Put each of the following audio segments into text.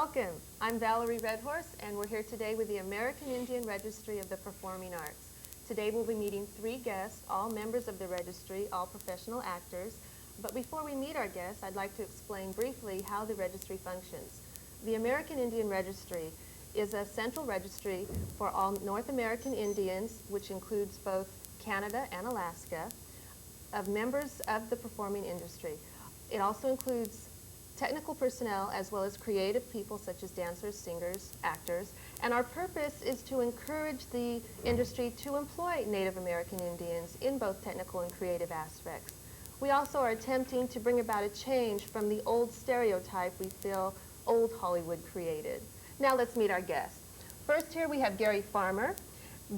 Welcome. I'm Valerie Redhorse, and we're here today with the American Indian Registry of the Performing Arts. Today we'll be meeting 3 guests, all members of the registry, all professional actors. But before we meet our guests, I'd like to explain briefly how the registry functions. The American Indian Registry is a central registry for all North American Indians, which includes both Canada and Alaska, of members of the performing industry. It also includes technical personnel as well as creative people such as dancers, singers, actors. And our purpose is to encourage the industry to employ Native American Indians in both technical and creative aspects. We also are attempting to bring about a change from the old stereotype we feel old Hollywood created. Now let's meet our guests. First here we have Gary Farmer.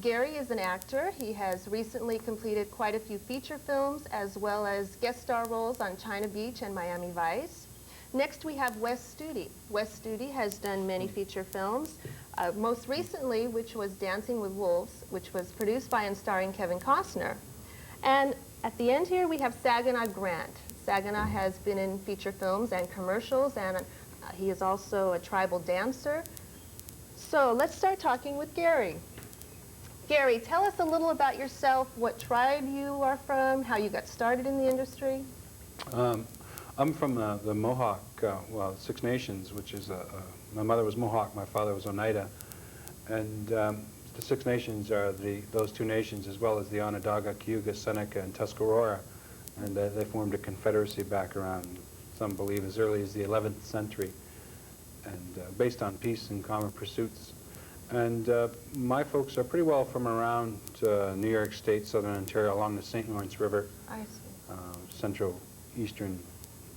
Gary is an actor. He has recently completed quite a few feature films as well as guest star roles on China Beach and Miami Vice. Next we have Wes Studi. Wes Studi has done many feature films, most recently which was Dancing with Wolves, which was produced by and starring Kevin Costner. And at the end here we have Saginaw Grant. Saginaw has been in feature films and commercials, and he is also a tribal dancer. So let's start talking with Gary. Gary, tell us a little about yourself, what tribe you are from, how you got started in the industry. I'm from the Mohawk, well, Six Nations, which is, my mother was Mohawk, my father was Oneida. And the Six Nations are those 2 nations, as well as the Onondaga, Cayuga, Seneca, and Tuscarora. And they formed a confederacy back around, some believe, as early as the 11th century, and based on peace and common pursuits. And my folks are pretty well from around New York State, Southern Ontario, along the St. Lawrence River, I see. Central Eastern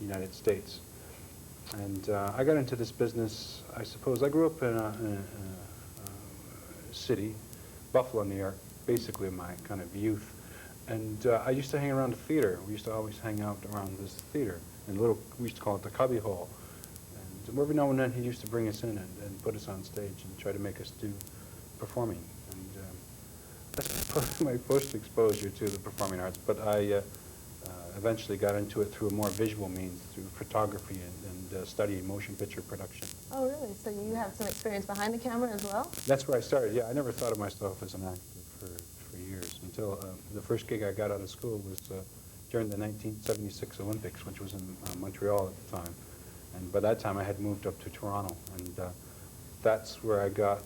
United States. And I got into this business, I suppose. I grew up in a city, Buffalo, New York, basically my kind of youth. And I used to hang around the theater. We used to always hang out around this theater. And we used to call it the Cubby Hole. And every now and then he used to bring us in and put us on stage and try to make us do performing. And that's my first exposure to the performing arts. But I eventually got into it through a more visual means, through photography and studying motion picture production. Oh, really? So you have some experience behind the camera as well? That's where I started, yeah. I never thought of myself as an actor for years, until the first gig I got out of school was during the 1976 Olympics, which was in Montreal at the time. And by that time I had moved up to Toronto, and that's where I got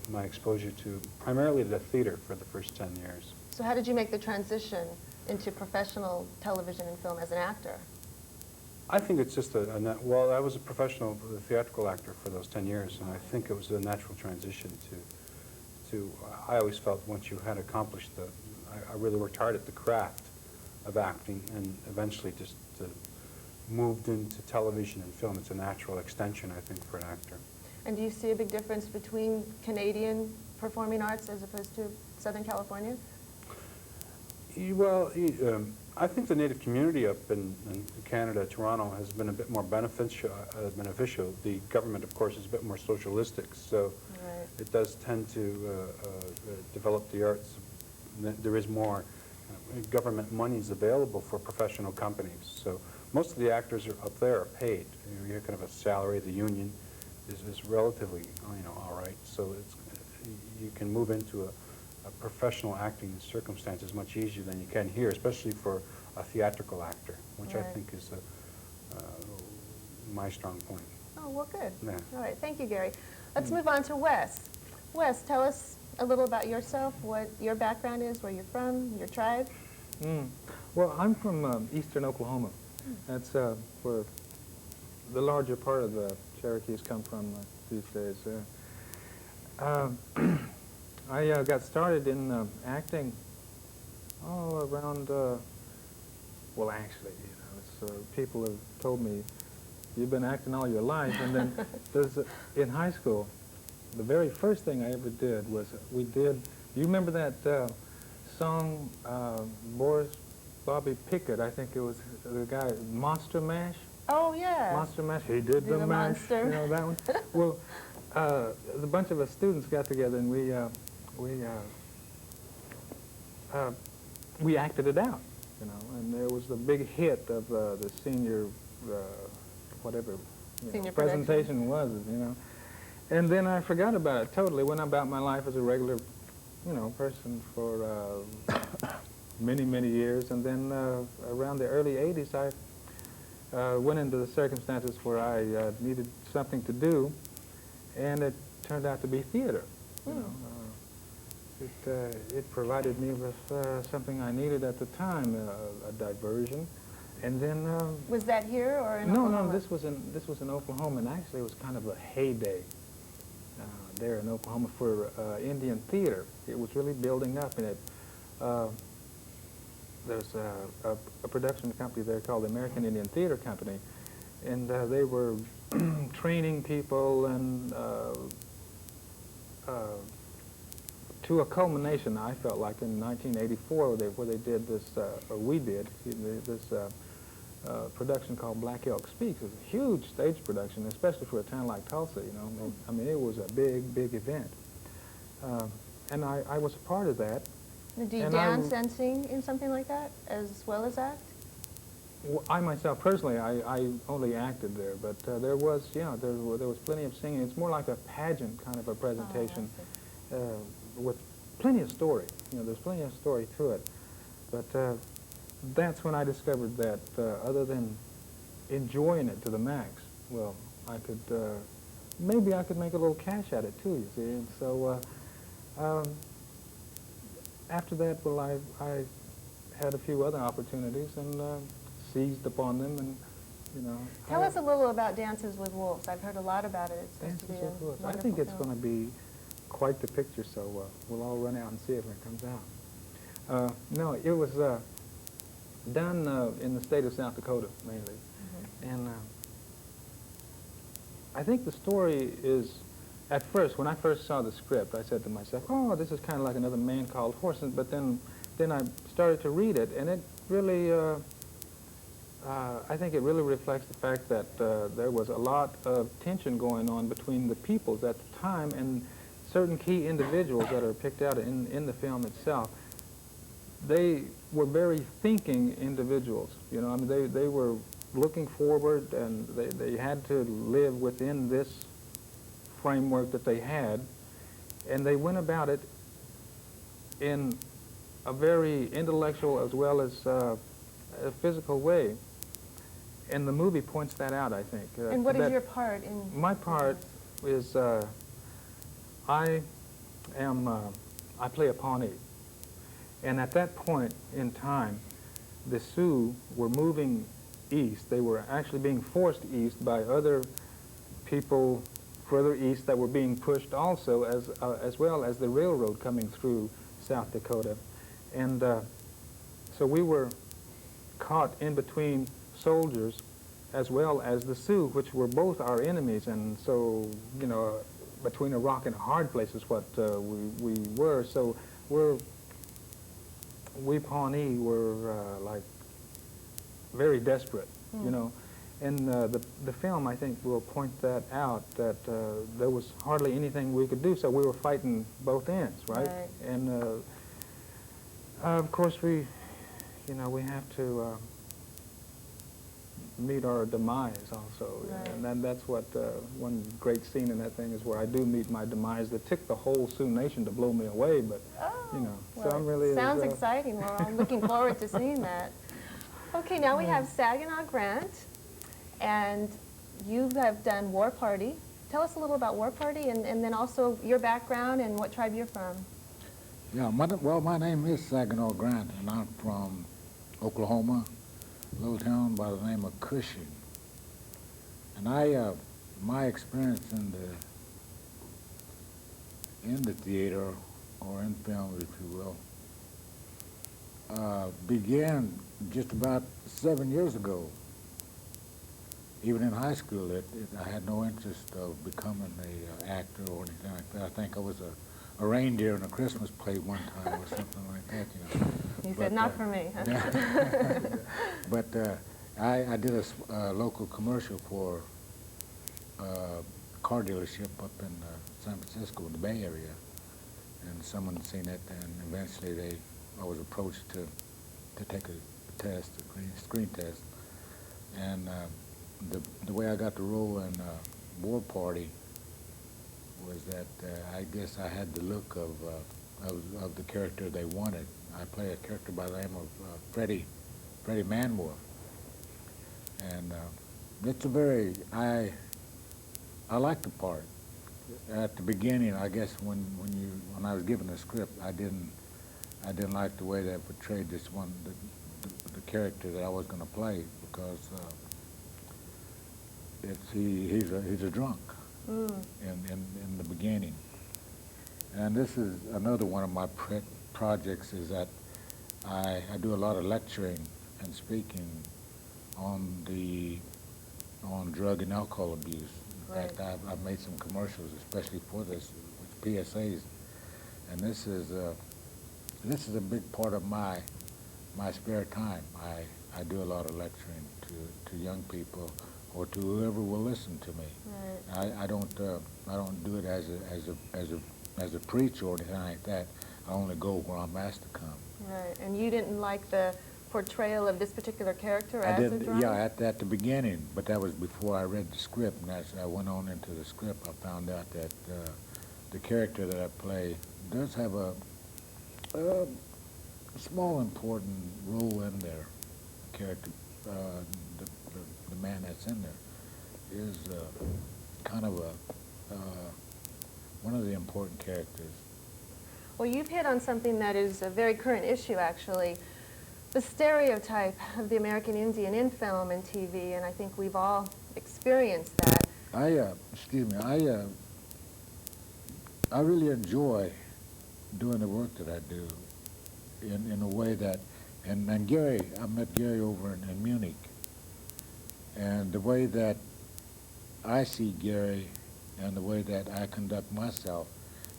my exposure to primarily the theater for the first 10 years. So how did you make the transition into professional television and film as an actor? I think it's just well, I was a professional theatrical actor for those 10 years, and I think it was a natural transition to I always felt once you had accomplished I really worked hard at the craft of acting, and eventually just moved into television and film. It's a natural extension, I think, for an actor. And do you see a big difference between Canadian performing arts as opposed to Southern California? Well, I think the Native community up in Canada, Toronto, has been a bit more beneficial. The government, of course, is a bit more socialistic, so right. It does tend to develop the arts. There is more government monies available for professional companies. So most of the actors up there are paid. You get kind of a salary. The union is relatively, all right. So you can move into a professional acting circumstances much easier than you can here, especially for a theatrical actor, which right. I think is my strong point. Oh, well, good. Yeah. All right, thank you, Gary. Let's move on to Wes. Wes, tell us a little about yourself, what your background is, where you're from, your tribe. Well, I'm from eastern Oklahoma. That's where the larger part of the Cherokees come from these days. I got started in acting around, well, actually, people have told me, you've been acting all your life. And then in high school, the very first thing I ever did was do you remember that song, Bobby Pickett, I think it was the guy, Monster Mash? Oh, yeah. Monster Mash, he did the mash, monster. You know that one? Well, a bunch of us students got together and we acted it out, and there was the big hit of the senior, whatever Senior presentation was, you know. And then I forgot about it totally, went about my life as a regular, you know, person for many, many years. And then around the early 80s, I went into the circumstances where I needed something to do, and it turned out to be theater. You know, it provided me with something I needed at the time, a diversion. And then Was that here or in no, Oklahoma? no, this was in Oklahoma, and actually it was kind of a heyday there in Oklahoma for Indian theater. It was really building up, and there's a production company there called the American Indian Theater Company, and they were training people and to a culmination, I felt like, in 1984, where they did this, or we did, excuse me, this production called Black Elk Speaks. It was a huge stage production, especially for a town like Tulsa, you know. I mean, it was a big, big event. And I was a part of that. Do you and dance and sing in something like that, as well as act? Well, I myself, personally, I only acted there, but there was, yeah, there was plenty of singing. It's more like a pageant kind of a presentation with plenty of story. You know, there's plenty of story to it. But that's when I discovered that other than enjoying it to the max, well, I could, maybe I could make a little cash at it too, you see. And so after that, well, I had a few other opportunities and seized upon them, and, you know. Tell us a little about Dances with Wolves. I've heard a lot about it. It's supposed Dances to be a with Wolves. I wonderful think it's film. going to be quite the picture, so we'll all run out and see it when it comes out. No, it was done in the state of South Dakota, mainly. And I think the story is, at first, when I first saw the script, I said to myself, oh, this is kind of like another Man Called Horse. But then I started to read it, and it really, I think it really reflects the fact that there was a lot of tension going on between the peoples at the time and certain key individuals that are picked out in the film itself. They were very thinking individuals, you know. I mean, they were looking forward, and they had to live within this framework that they had, and they went about it in a very intellectual as well as a physical way. And the movie points that out, I think. And what is your part in? My part is I play a Pawnee. And at that point in time, the Sioux were moving east. They were actually being forced east by other people further east that were being pushed also, as well as the railroad coming through South Dakota. And so we were caught in between soldiers as well as the Sioux, which were both our enemies. And so, you know, between a rock and a hard place is what we were. So we Pawnee were like very desperate, you know. And the film, I think, will point that out, that there was hardly anything we could do, so we were fighting both ends, right? And of course we have to meet our demise also. And then that's what one great scene in that thing is where I do meet my demise. That took the whole Sioux Nation to blow me away, but you know, well, so I'm really sounds exciting. We're all looking forward to seeing that. Okay, now we have Saginaw Grant, and you have done War Party. Tell us a little about War Party, and then also your background and what tribe you're from. Yeah, my name is Saginaw Grant, and I'm from Oklahoma, a little town by the name of Cushing. And my experience in the theater, or in film, if you will, began just about 7 years ago. Even in high school, I had no interest of becoming an actor or anything like that. I think I was a reindeer in a Christmas play one time or something like that, you know. You said, not for me, huh? Yeah. But I did a local commercial for a car dealership up in San Francisco, in the Bay Area. And someone seen it, and eventually I was approached to take a test, a screen test. And the way I got the role in War Party was that I guess I had the look of the character they wanted. I play a character by the name of Freddie Manwolf, and it's a very I like the part. At the beginning, I guess when I was given the script, I didn't like the way they portrayed this one the character that I was going to play, because he's a drunk in the beginning. And this is another one of my projects, is that I do a lot of lecturing and speaking on drug and alcohol abuse. In fact, I've made some commercials especially for this with PSAs, and this is a big part of my spare time. I do a lot of lecturing to young people, or to whoever will listen to me. Right. I don't do it as a preacher or anything like that. I only go where I'm asked to come. Right, and you didn't like the portrayal of this particular character as a drunk? Yeah, at the beginning, but that was before I read the script, and as I went on into the script, I found out that the character that I play does have a small important role in there. The character, the man that's in there, is kind of one of the important characters. Well, you've hit on something that is a very current issue, actually. The stereotype of the American Indian in film and TV, and I think we've all experienced that. I really enjoy doing the work that I do in a way that, and Gary, I met Gary over in Munich, and the way that I see Gary and the way that I conduct myself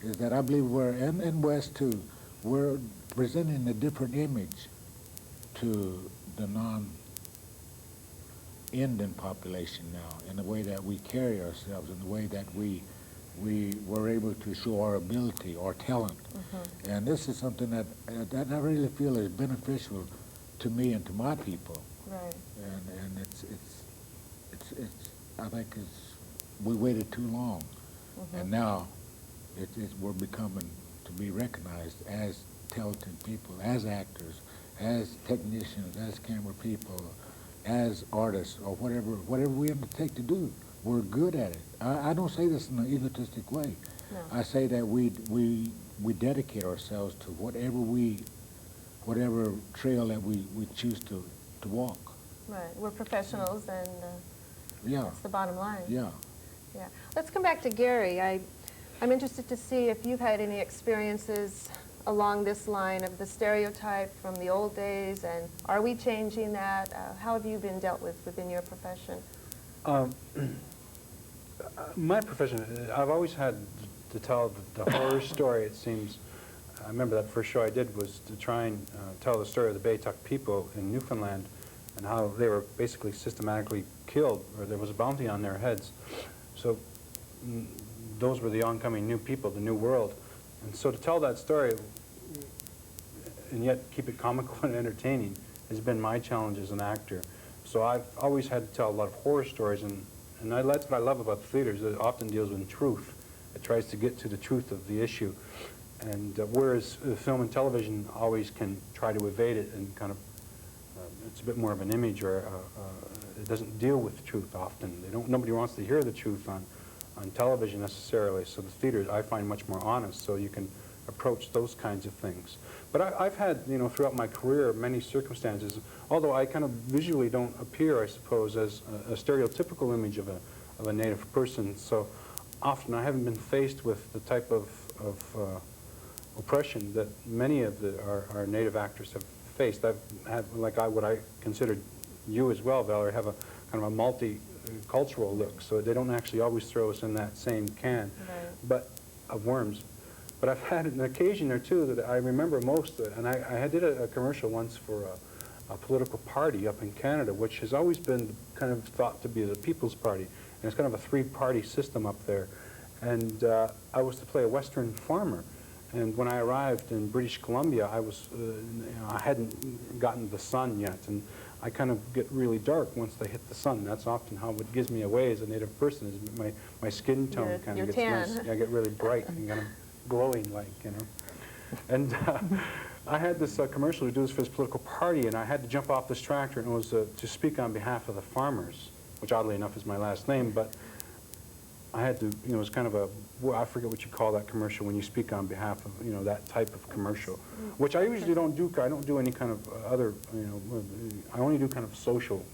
is that I believe we're, in West too, we're presenting a different image to the non-Indian population now, in the way that we carry ourselves, in the way that we were able to show our ability, our talent. Mm-hmm. And this is something that I really feel is beneficial to me and to my people. Right. And I think we waited too long, Mm-hmm. and now we're becoming to be recognized as talented people, as actors, as technicians, as camera people, as artists, or whatever we undertake to do. We're good at it. I don't say this in an egotistic way. No. I say that we dedicate ourselves to whatever trail that we choose to walk. Right. We're professionals, and Yeah. that's the bottom line. Yeah. Yeah. Let's come back to Gary. I'm interested to see if you've had any experiences along this line of the stereotype from the old days, and are we changing that? How have you been dealt with within your profession? My profession, I've always had to tell the horror story, it seems. I remember that first show I did was to try and tell the story of the Baytuck people in Newfoundland and how they were basically systematically killed, or there was a bounty on their heads. So those were the oncoming new people, the new world. And so to tell that story and yet keep it comical and entertaining has been my challenge as an actor. So I've always had to tell a lot of horror stories, and that's what I love about the theater, is that it often deals with truth. It tries to get to the truth of the issue. And whereas film and television always can try to evade it and kind of, it's a bit more of an image, or it doesn't deal with truth often. Nobody wants to hear the truth on television necessarily, so the theater I find much more honest, so you can approach those kinds of things. But I've had, throughout my career, many circumstances, although I kind of visually don't appear, I suppose, as a stereotypical image of a Native person, so often I haven't been faced with the type of oppression that many of our Native actors have faced. I've had, what I considered you as well, Valerie, have a kind of a multi-cultural look, so they don't actually always throw us in that same can, Right. but of worms. But I've had an occasion or two that I remember most, and I did a commercial once for a political party up in Canada, which has always been kind of thought to be the People's Party, and it's kind of a three-party system up there. And I was to play a Western farmer, and when I arrived in British Columbia, I was, I hadn't gotten the sun yet, and I kind of get really dark once they hit the sun. That's often how it gives me away as a Native person, is my skin tone kind You're of gets tan. nice. I get really bright and kind of glowing, like, you know. And I had this commercial to do this for this political party, and I had to jump off this tractor, and it was to speak on behalf of the farmers, which oddly enough is my last name, but I had to, you know, it was kind of a, well, I forget what you call that commercial when you speak on behalf of, you know, that type of commercial, which I usually don't do. I don't do any kind of other, you know, I only do kind of social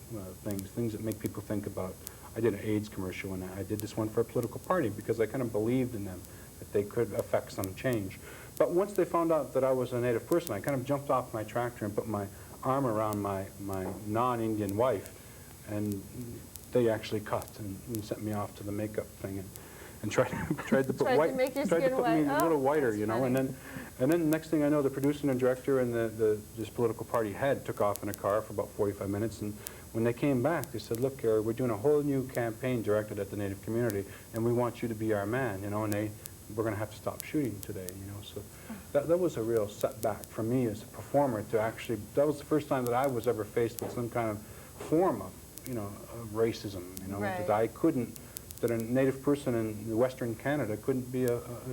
things that make people think about. I did an AIDS commercial, and I did this one for a political party because I kind of believed in them, that they could affect some change. But once they found out that I was a Native person, I kind of jumped off my tractor and put my arm around my non-Indian wife, and they actually cut and sent me off to the makeup thing and tried to put Tried to make your skin me white. a little Oh, whiter, that's you know. funny. And then next thing I know, the producer and director and this political party head took off in a car for about 45 minutes. And when they came back, they said, "Look, we're doing a whole new campaign directed at the Native community, and we want you to be our man," you know. And we're going to have to stop shooting today, you know. So that was a real setback for me as a performer to actually. That was the first time that I was ever faced with some kind of form of, you know, racism, you know, Right. that I couldn't, that a Native person in Western Canada couldn't be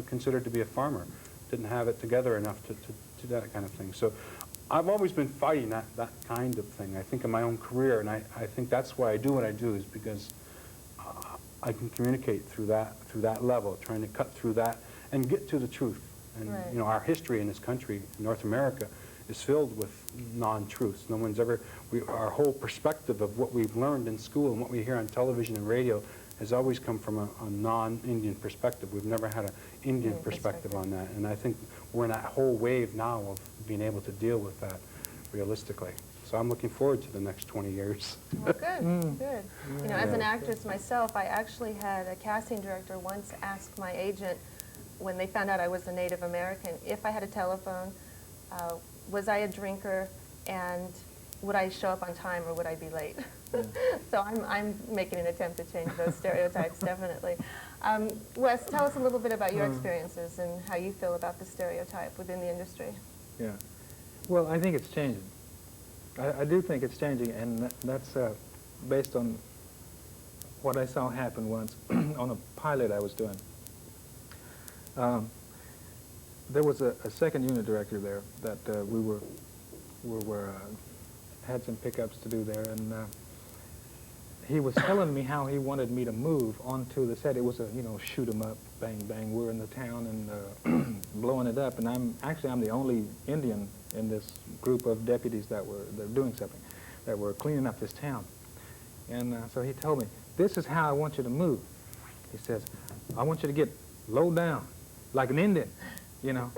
considered to be a farmer, didn't have it together enough to do that kind of thing. So I've always been fighting that kind of thing, I think, in my own career, and I think that's why I do what I do, is because I can communicate through that level, trying to cut through that and get to the truth. And, Right. you know, our history in this country, North America, is filled with non-truths. No one's ever, our whole perspective of what we've learned in school and what we hear on television and radio has always come from a non-Indian perspective. We've never had an Indian perspective on that. And I think we're in that whole wave now of being able to deal with that realistically. So I'm looking forward to the next 20 years. Well, good, good. You know, as an Yeah. actress myself, I actually had a casting director once ask my agent, when they found out I was a Native American, if I had a telephone, was I a drinker, and would I show up on time or would I be late? Yeah. So I'm making an attempt to change those stereotypes, definitely. Wes, tell us a little bit about your experiences and how you feel about the stereotype within the industry. Yeah. Well, I think it's changing. I do think it's changing, and that's based on what I saw happen once on a pilot I was doing. There was a second unit director there that we had some pickups to do there, and he was telling me how he wanted me to move onto the set. It was a, you know, shoot 'em up, bang bang. We're in the town and blowing it up, and I'm the only Indian in this group of deputies that were doing something, that were cleaning up this town. And so he told me, "This is how I want you to move." He says, "I want you to get low down, like an Indian, you know."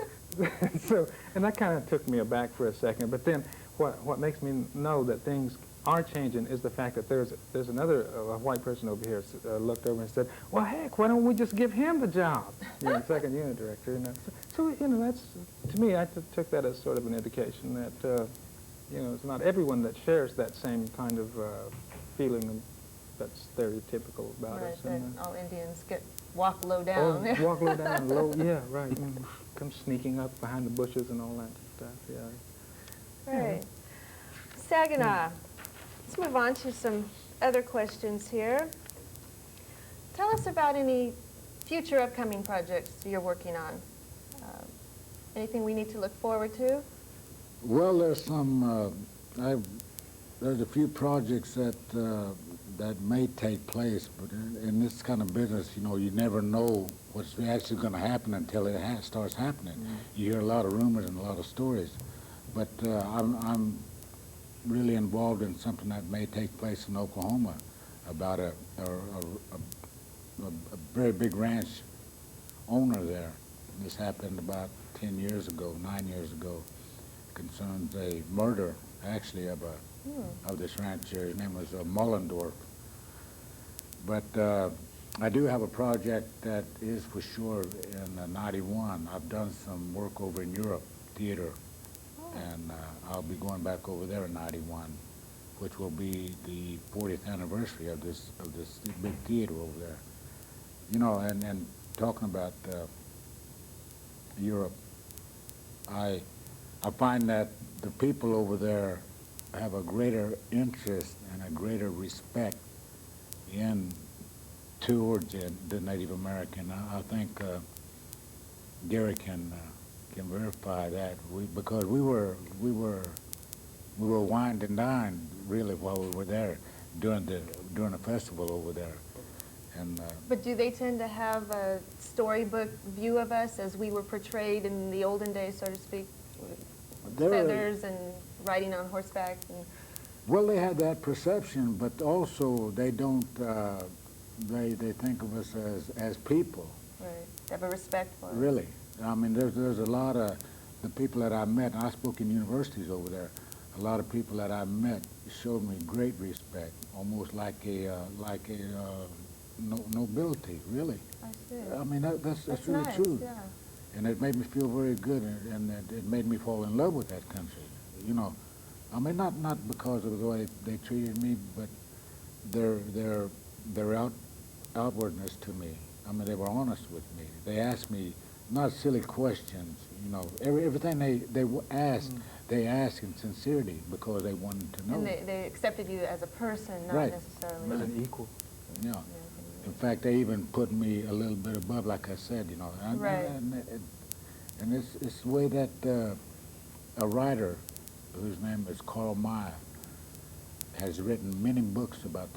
So, and that kind of took me aback for a second. But then, what makes me know that things are changing is the fact that there's another white person over here looked over and said, "Well, heck, why don't we just give him the job?" You know, second unit director. You know, so you know, that's, to me, I took that as sort of an indication that you know, it's not everyone that shares that same kind of feeling that's stereotypical about Right, us. that And, all Indians walk low down. oh, walk low down, low, yeah, right. Come sneaking up behind the bushes and all that stuff. Yeah. Right. Saginaw. Let's move on to some other questions here. Tell us about any future upcoming projects you're working on. Anything we need to look forward to? Well, there's some, there's a few projects that may take place, but in this kind of business, you know, you never know what's actually going to happen until it starts happening. You hear a lot of rumors and a lot of stories, but I'm really involved in something that may take place in Oklahoma about a very big ranch owner there. This happened about 10 years ago, 9 years ago. It concerns a murder, actually, of this rancher. His name was Mullendorf. But I do have a project that is for sure in '91. I've done some work over in Europe, theater, and I'll be going back over there in '91, which will be the 40th anniversary of this big theater over there. You know, and talking about Europe, I find that the people over there have a greater interest and a greater respect towards the Native American. I think Gary can verify that. Because we were wined and dined really while we were there during the festival over there. And But do they tend to have a storybook view of us as we were portrayed in the olden days, so to speak? Feathers and riding on horseback? And well, they had that perception, but also they don't, they think of us as people. right, they have a respect for us. Really. I mean, there's a lot of the people that I met, and I spoke in universities over there, a lot of people that I met showed me great respect, almost like a nobility, really. I see. I mean, that's really nice, true. yeah. And it made me feel very good, and it made me fall in love with that country. You know, I mean, not because of the way they treated me, but their outwardness to me. I mean, they were honest with me. They asked me not silly questions. You know, everything they asked, they asked in sincerity because they wanted to know. And they accepted you as a person, not Right. necessarily As an equal. Yeah. In fact, they even put me a little bit above, like I said, you know. Right. And it's the way that a writer, whose name is Carl Meyer, has written many books about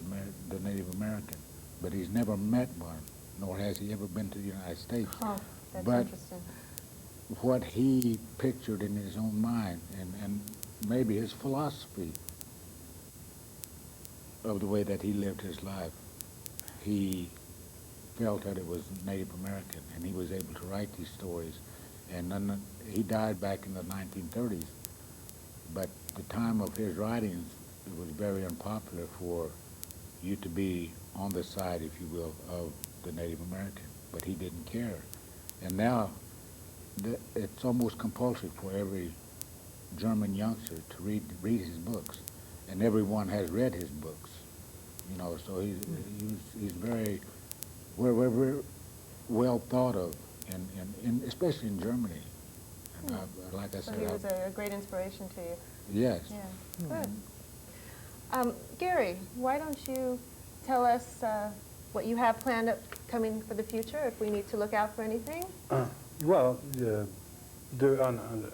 the Native American, but he's never met one, nor has he ever been to the United States. Oh, that's But interesting. what he pictured in his own mind, and maybe his philosophy of the way that he lived his life, he felt that it was Native American, and he was able to write these stories. And then he died back in the 1930s, but the time of his writings, it was very unpopular for you to be on the side, if you will, of the Native American, but he didn't care. And now it's almost compulsory for every German youngster to read his books, and everyone has read his books. You know, so he's very well thought of, especially in Germany. And like I So said, he was a great inspiration to you. yes. Yeah, good. Gary, why don't you tell us what you have planned coming for the future, if we need to look out for anything? Well, on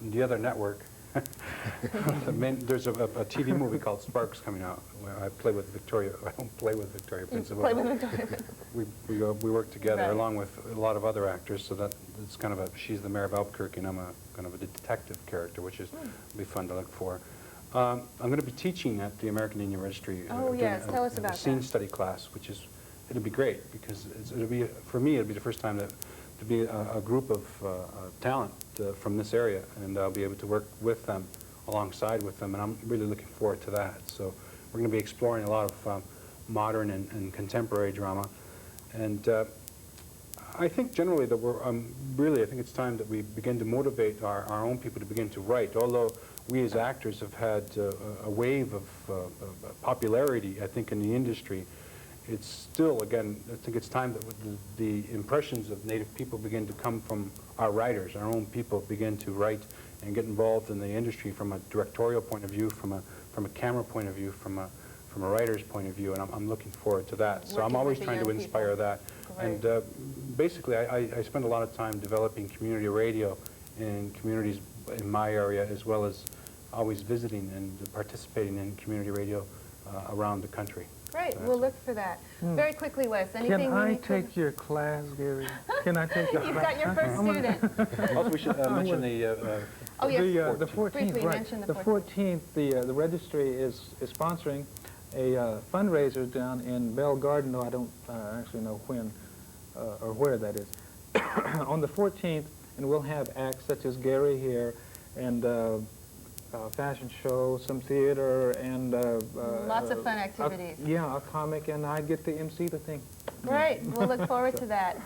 the other network, there's a TV movie called Sparks coming out, where I play with Victoria. I don't play with Victoria Principal. Play with Victoria. We work together Right. along with a lot of other actors, so that it's kind of she's the mayor of Albuquerque, and I'm a kind of a detective character, which is be fun to look for. I'm going to be teaching at the American Indian Registry. Oh, yes. Tell us about the scene that. study class, which is it'll be great because it'll be for me. It'll be the first time to be a group of talent from this area, and I'll be able to work with them, alongside with them, and I'm really looking forward to that. So we're going to be exploring a lot of modern and contemporary drama, and I think generally that we're I think it's time that we begin to motivate our own people to begin to write. Although we as actors have had a wave of popularity, I think, in the industry, it's still, again, I think it's time that the impressions of Native people begin to come from our writers. Our own people begin to write and get involved in the industry from a directorial point of view, from a camera point of view, from a writer's point of view, and I'm looking forward to that. So I'm Working always with the trying to young inspire people. that. Great. And basically, I spend a lot of time developing community radio in communities in my area, as well as always visiting and participating in community radio around the country. Great. We'll look for that. Very quickly, Wes, anything Can we I need to- take your class, Gary? Can I take your You've class? got your first student. Also, we should mention the Oh, yes. The 14th, Briefly right. mention the The 14th, the registry is sponsoring a fundraiser down in Bell Garden, though I don't actually know when or where that is. On the 14th, and we'll have acts such as Gary here, and fashion show, some theater, and Lots of fun activities. yeah, a comic, and I get to MC the thing. Great. We'll look forward to that.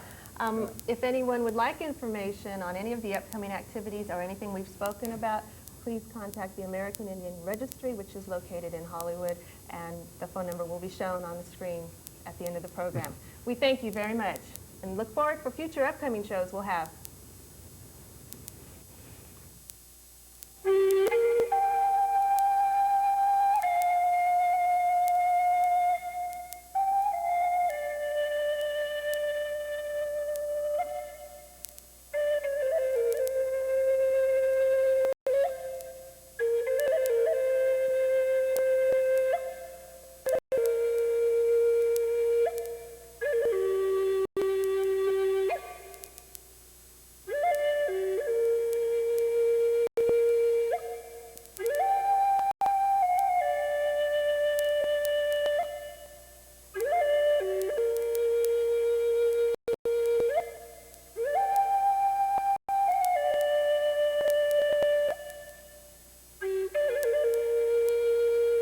If anyone would like information on any of the upcoming activities or anything we've spoken about, please contact the American Indian Registry, which is located in Hollywood, and the phone number will be shown on the screen at the end of the program. We thank you very much and look forward for future upcoming shows we'll have.